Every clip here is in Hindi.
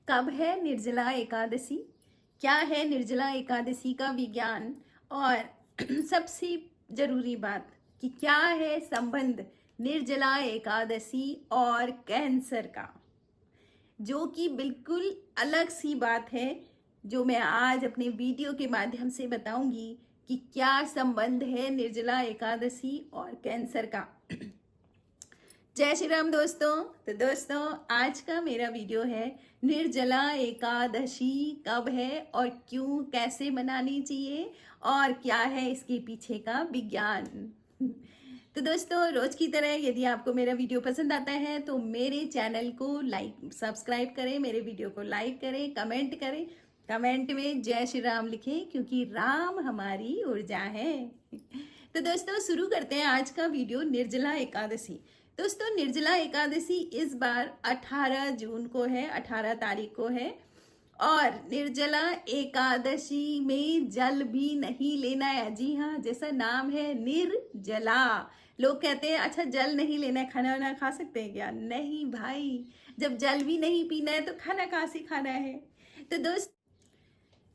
कब है निर्जला एकादशी, क्या है निर्जला एकादशी का विज्ञान, और सबसे जरूरी बात कि क्या है संबंध निर्जला एकादशी और कैंसर का, जो कि बिल्कुल अलग सी बात है, जो मैं आज अपने वीडियो के माध्यम से बताऊंगी कि क्या संबंध है निर्जला एकादशी और कैंसर का। जय श्री राम दोस्तों। तो दोस्तों, आज का मेरा वीडियो है निर्जला एकादशी कब है और क्यों, कैसे मनानी चाहिए और क्या है इसके पीछे का विज्ञान। तो दोस्तों, रोज की तरह यदि आपको मेरा वीडियो पसंद आता है तो मेरे चैनल को लाइक सब्सक्राइब करें, मेरे वीडियो को लाइक करें, कमेंट करें, कमेंट में जय श्री राम लिखें क्योंकि राम हमारी ऊर्जा है। तो दोस्तों, शुरू करते हैं आज का वीडियो निर्जला एकादशी। दोस्तों, निर्जला एकादशी इस बार 18 जून को है, 18 तारीख को है। और निर्जला एकादशी में जल भी नहीं लेना है। जी हाँ, जैसा नाम है निर्जला। लोग कहते हैं अच्छा जल नहीं लेना है, खाना वाना खा सकते हैं क्या? नहीं भाई, जब जल भी नहीं पीना है तो खाना कहाँ से खाना है। तो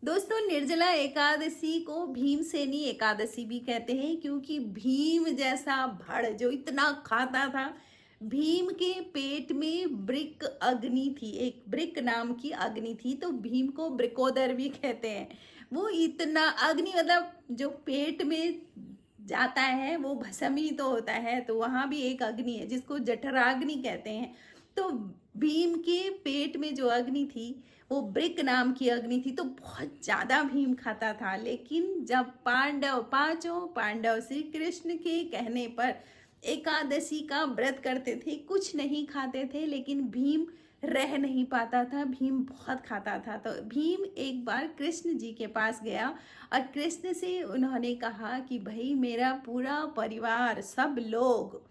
दोस्तों, निर्जला एकादशी को भीमसेनी एकादशी भी कहते हैं क्योंकि भीम जैसा भड़ जो इतना खाता था, भीम के पेट में ब्रिक अग्नि थी, एक ब्रिक नाम की अग्नि थी, तो भीम को ब्रिकोदर भी कहते हैं। वो इतना अग्नि, मतलब जो पेट में जाता है वो भस्म ही तो होता है, तो वहां भी एक अग्नि है जिसको जठराग्नि कहते हैं। तो भीम के पेट में जो अग्नि थी वो ब्रिक नाम की अग्नि थी, तो बहुत ज्यादा भीम खाता था। लेकिन जब पांचों पांडव श्री कृष्ण के कहने पर एकादशी का व्रत करते थे, कुछ नहीं खाते थे, लेकिन भीम रह नहीं पाता था, भीम बहुत खाता था। तो भीम एक बार कृष्ण जी के पास गया और कृष्ण से उन्होंने कहा कि भाई, मेरा पूरा परिवार, सब लोग,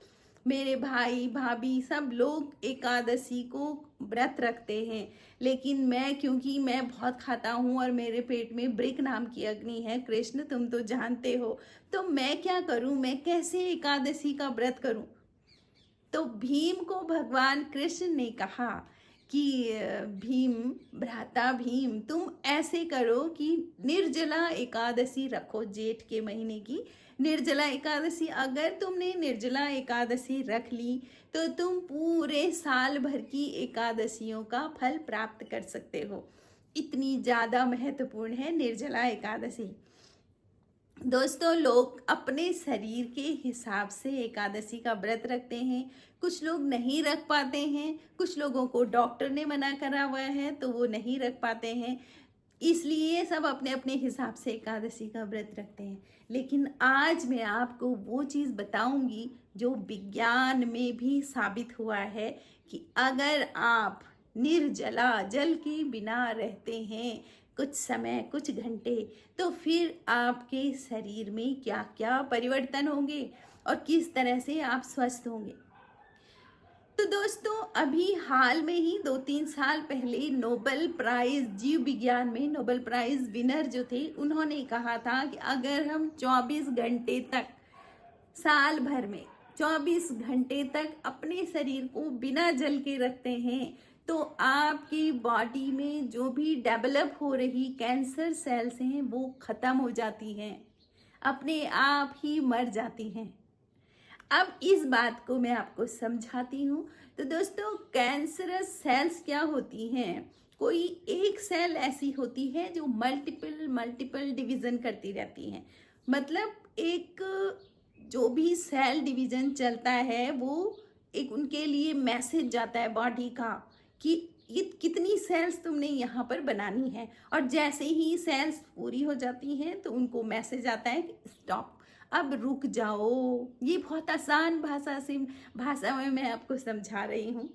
मेरे भाई भाभी सब लोग एकादशी को व्रत रखते हैं, लेकिन मैं, क्योंकि मैं बहुत खाता हूँ और मेरे पेट में ब्रिक नाम की अग्नि है, कृष्ण तुम तो जानते हो, तो मैं क्या करूँ, मैं कैसे एकादशी का व्रत करूँ। तो भीम को भगवान कृष्ण ने कहा कि भीम, भ्राता भीम, तुम ऐसे करो कि निर्जला एकादशी रखो, जेठ के महीने की निर्जला एकादशी। अगर तुमने निर्जला एकादशी रख ली तो तुम पूरे साल भर की एकादशियों का फल प्राप्त कर सकते हो। इतनी ज़्यादा महत्वपूर्ण है निर्जला एकादशी। दोस्तों, लोग अपने शरीर के हिसाब से एकादशी का व्रत रखते हैं, कुछ लोग नहीं रख पाते हैं, कुछ लोगों को डॉक्टर ने मना करा हुआ है तो वो नहीं रख पाते हैं, इसलिए सब अपने अपने हिसाब से एकादशी का व्रत रखते हैं। लेकिन आज मैं आपको वो चीज़ बताऊंगी जो विज्ञान में भी साबित हुआ है कि अगर आप निर्जला, जल के बिना रहते हैं कुछ समय, कुछ घंटे, तो फिर आपके शरीर में क्या क्या परिवर्तन होंगे और किस तरह से आप स्वस्थ होंगे। तो दोस्तों, अभी हाल में ही 2-3 साल पहले नोबेल प्राइज, जीव विज्ञान में नोबेल प्राइज विनर जो थे, उन्होंने कहा था कि अगर हम 24 घंटे तक, साल भर में 24 घंटे तक अपने शरीर को बिना जल के रखते हैं तो आपकी बॉडी में जो भी डेवलप हो रही कैंसर सेल्स हैं वो खत्म हो जाती हैं, अपने आप ही मर जाती हैं। अब इस बात को मैं आपको समझाती हूँ। तो दोस्तों, कैंसरस सेल्स क्या होती हैं? कोई एक सेल ऐसी होती है जो मल्टीपल डिवीजन करती रहती हैं। मतलब एक, जो भी सेल डिवीजन चलता है वो एक, उनके लिए मैसेज जाता है बॉडी का कि ये कितनी सेल्स तुमने यहाँ पर बनानी है, और जैसे ही सेल्स पूरी हो जाती हैं तो उनको मैसेज आता है कि स्टॉप, अब रुक जाओ। ये बहुत आसान भाषा में मैं आपको समझा रही हूँ।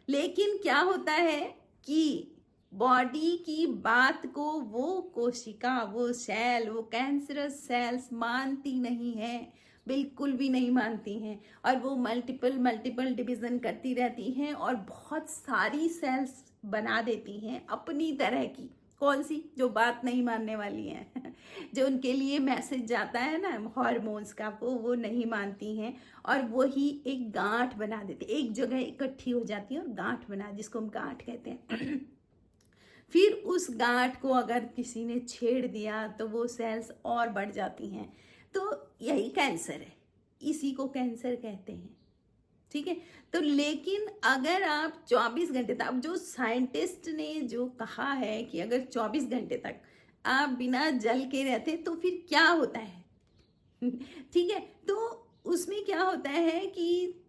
लेकिन क्या होता है कि बॉडी की बात को वो कोशिका, वो सेल, वो कैंसरस सेल्स मानती नहीं है, बिल्कुल भी नहीं मानती हैं, और वो मल्टीपल डिवीजन करती रहती हैं और बहुत सारी सेल्स बना देती हैं अपनी तरह की। कौन सी? जो बात नहीं मानने वाली हैं जो उनके लिए मैसेज जाता है ना हॉर्मोन्स का, वो नहीं मानती हैं और वही एक गांठ बना देती, एक जगह इकट्ठी हो जाती है और गांठ बना, जिसको हम गांठ कहते हैं फिर उस गांठ को अगर किसी ने छेड़ दिया तो वो सेल्स और बढ़ जाती हैं। तो यही कैंसर है, इसी को कैंसर कहते हैं। ठीक है, तो लेकिन अगर आप 24 घंटे तक, अब जो साइंटिस्ट ने जो कहा है कि अगर 24 घंटे तक आप बिना जल के रहते तो फिर क्या होता है ठीक है, तो उसमें क्या होता है कि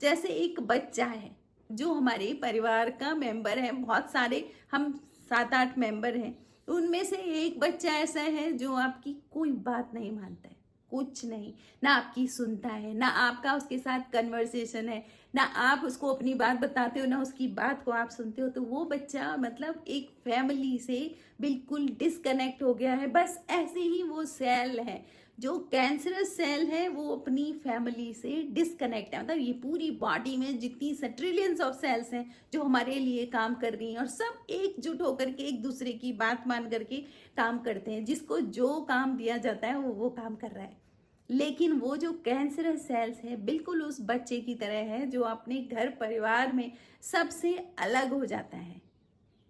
जैसे एक बच्चा है जो हमारे परिवार का मेंबर है, बहुत सारे हम 7-8 मेंबर हैं, उनमें से एक बच्चा ऐसा है जो आपकी कोई बात नहीं मानता है, कुछ नहीं, ना आपकी सुनता है, ना आपका उसके साथ कन्वर्सेशन है, ना आप उसको अपनी बात बताते हो, ना उसकी बात को आप सुनते हो। तो वो बच्चा मतलब एक फैमिली से बिल्कुल डिस्कनेक्ट हो गया है। बस ऐसे ही वो सेल है, जो कैंसरस सेल है, वो अपनी फैमिली से डिस्कनेक्ट है। मतलब ये पूरी बॉडी में जितनी ट्रिलियंस ऑफ सेल्स हैं जो हमारे लिए काम कर रही हैं, और सब एकजुट होकर के एक दूसरे की बात मान करके काम करते हैं, जिसको जो काम दिया जाता है वो काम कर रहा है। लेकिन वो जो कैंसरस सेल्स है बिल्कुल उस बच्चे की तरह है जो अपने घर परिवार में सबसे अलग हो जाता है।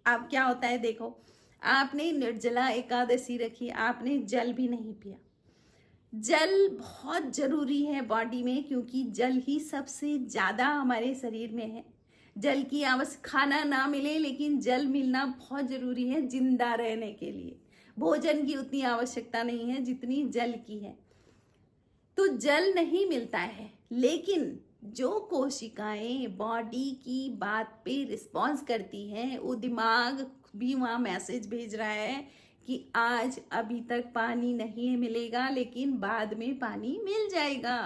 अब क्या होता है, देखो, आपने निर्जला एकादशी रखी, आपने जल भी नहीं पिया। जल बहुत जरूरी है बॉडी में, क्योंकि जल ही सबसे ज्यादा हमारे शरीर में है। जल की आवश्यक, खाना ना मिले लेकिन जल मिलना बहुत जरूरी है जिंदा रहने के लिए। भोजन की उतनी आवश्यकता नहीं है जितनी जल की है। तो जल नहीं मिलता है, लेकिन जो कोशिकाएं बॉडी की बात पे रिस्पॉन्स करती हैं, वो दिमाग भी वहाँ मैसेज भेज रहा है कि आज अभी तक पानी नहीं मिलेगा लेकिन बाद में पानी मिल जाएगा।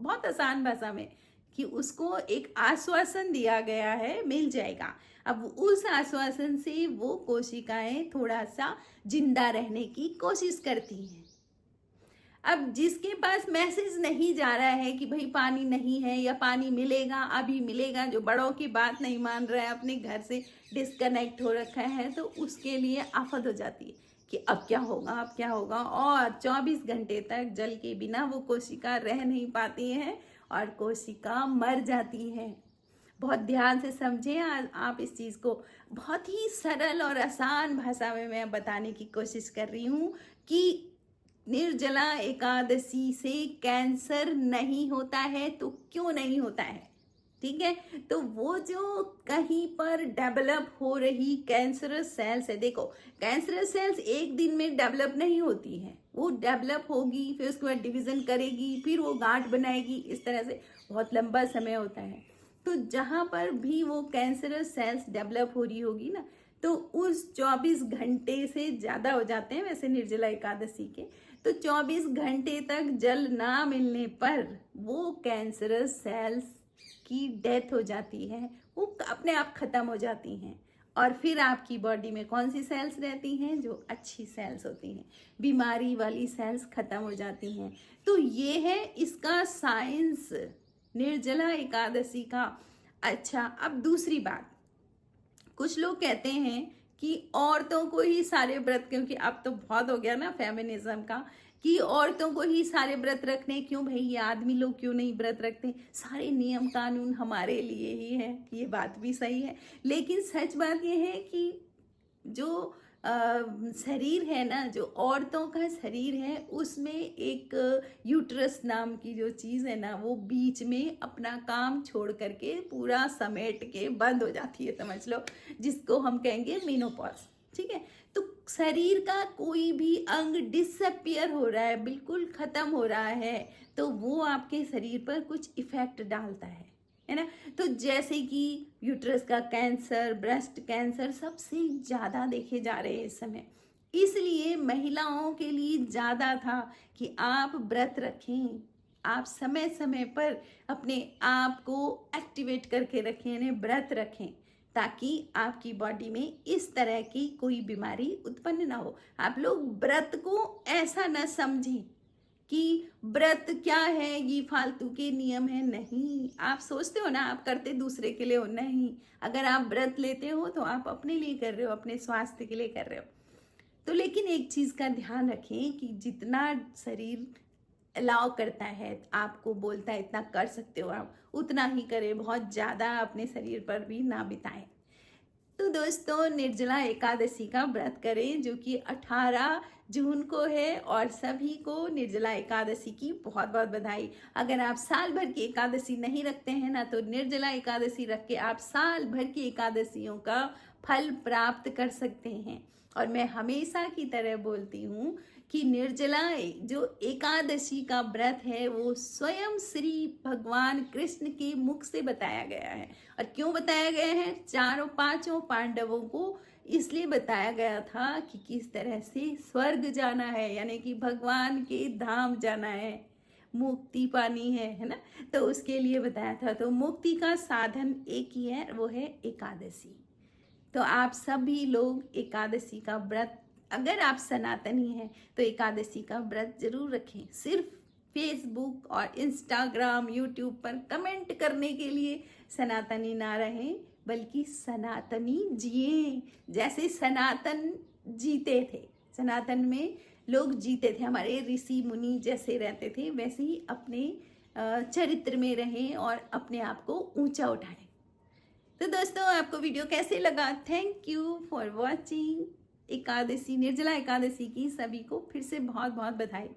बहुत आसान भाषा में कि उसको एक आश्वासन दिया गया है, मिल जाएगा। अब उस आश्वासन से वो कोशिकाएं थोड़ा सा जिंदा रहने की कोशिश करती हैं। अब जिसके पास मैसेज नहीं जा रहा है कि भाई पानी नहीं है या पानी मिलेगा, अभी मिलेगा, जो बड़ों की बात नहीं मान रहा है, अपने घर से डिस्कनेक्ट हो रखा है, तो उसके लिए आफत हो जाती है कि अब क्या होगा, अब क्या होगा। और 24 घंटे तक जल के बिना वो कोशिका रह नहीं पाती है और कोशिका मर जाती है। बहुत ध्यान से समझें, आज आप इस चीज़ को बहुत ही सरल और आसान भाषा में मैं बताने की कोशिश कर रही हूँ कि निर्जला एकादशी से कैंसर नहीं होता है। तो क्यों नहीं होता है? ठीक है, तो वो जो कहीं पर डेवलप हो रही कैंसरस सेल्स है, देखो कैंसरस सेल्स एक दिन में डेवलप नहीं होती है, वो डेवलप होगी, फिर उसके बाद डिवीजन करेगी, फिर वो गांठ बनाएगी, इस तरह से बहुत लंबा समय होता है। तो जहां पर भी वो कैंसरस सेल्स डेवलप हो रही होगी ना, तो उस 24 घंटे से ज़्यादा हो जाते हैं वैसे निर्जला एकादशी के। तो 24 घंटे तक जल ना मिलने पर वो कैंसरस सेल्स की डेथ हो जाती है, वो अपने आप खत्म हो जाती हैं। और फिर आपकी बॉडी में कौन सी सेल्स रहती हैं? जो अच्छी सेल्स होती हैं, बीमारी वाली सेल्स खत्म हो जाती हैं। तो ये है इसका साइंस, निर्जला एकादशी का। अच्छा, अब दूसरी बात, कुछ लोग कहते हैं कि औरतों को ही सारे व्रत, क्योंकि अब तो बहुत हो गया ना फेमिनिज्म का, कि औरतों को ही सारे व्रत रखने, क्यों भाई ये आदमी लोग क्यों नहीं व्रत रखते, सारे नियम कानून हमारे लिए ही है। ये बात भी सही है, लेकिन सच बात ये है कि जो शरीर है ना, जो औरतों का शरीर है, उसमें एक यूट्रस नाम की जो चीज़ है ना, वो बीच में अपना काम छोड़ करके पूरा समेट के बंद हो जाती है, समझ लो, जिसको हम कहेंगे मेनोपॉज। ठीक है, तो शरीर का कोई भी अंग डिसअपियर हो रहा है, बिल्कुल खत्म हो रहा है, तो वो आपके शरीर पर कुछ इफेक्ट डालता है ना। तो जैसे कि यूट्रस का कैंसर, ब्रेस्ट कैंसर सबसे ज़्यादा देखे जा रहे हैं इस समय, इसलिए महिलाओं के लिए ज़्यादा था कि आप व्रत रखें, आप समय समय पर अपने आप को एक्टिवेट करके रखें, यानी व्रत रखें, ताकि आपकी बॉडी में इस तरह की कोई बीमारी उत्पन्न ना हो। आप लोग व्रत को ऐसा ना समझें कि व्रत क्या है, ये फालतू के नियम है, नहीं। आप सोचते हो ना आप करते दूसरे के लिए हो, नहीं। अगर आप व्रत लेते हो तो आप अपने लिए कर रहे हो, अपने स्वास्थ्य के लिए कर रहे हो। तो लेकिन एक चीज़ का ध्यान रखें कि जितना शरीर अलाउ करता है, आपको बोलता है इतना कर सकते हो, आप उतना ही करें, बहुत ज़्यादा अपने शरीर पर भी ना बिताएं। तो दोस्तों, निर्जला एकादशी का व्रत करें जो कि 18 जून को है, और सभी को निर्जला एकादशी की बहुत बहुत बधाई। अगर आप साल भर की एकादशी नहीं रखते हैं ना, तो निर्जला एकादशी रख के आप साल भर की एकादशियों का फल प्राप्त कर सकते हैं। और मैं हमेशा की तरह बोलती हूँ कि निर्जला जो एकादशी का व्रत है वो स्वयं श्री भगवान कृष्ण के मुख से बताया गया है। और क्यों बताया गया है? चारों पांचों पांडवों को इसलिए बताया गया था कि किस तरह से स्वर्ग जाना है, यानी कि भगवान के धाम जाना है, मुक्ति पानी है ना। तो उसके लिए बताया था। तो मुक्ति का साधन एक ही है, वो है एकादशी। तो आप सभी लोग एकादशी का व्रत, अगर आप सनातनी हैं तो एकादशी का व्रत जरूर रखें। सिर्फ फेसबुक और इंस्टाग्राम, यूट्यूब पर कमेंट करने के लिए सनातनी ना रहें, बल्कि सनातनी जिए। जैसे सनातन जीते थे, सनातन में लोग जीते थे, हमारे ऋषि मुनि जैसे रहते थे, वैसे ही अपने चरित्र में रहें और अपने आप को ऊंचा उठाएं। तो दोस्तों, आपको वीडियो कैसे लगा? Thank you for watching. Ekadashi, Nirjala Ekadashi की सभी को फिर से बहुत बहुत बधाई।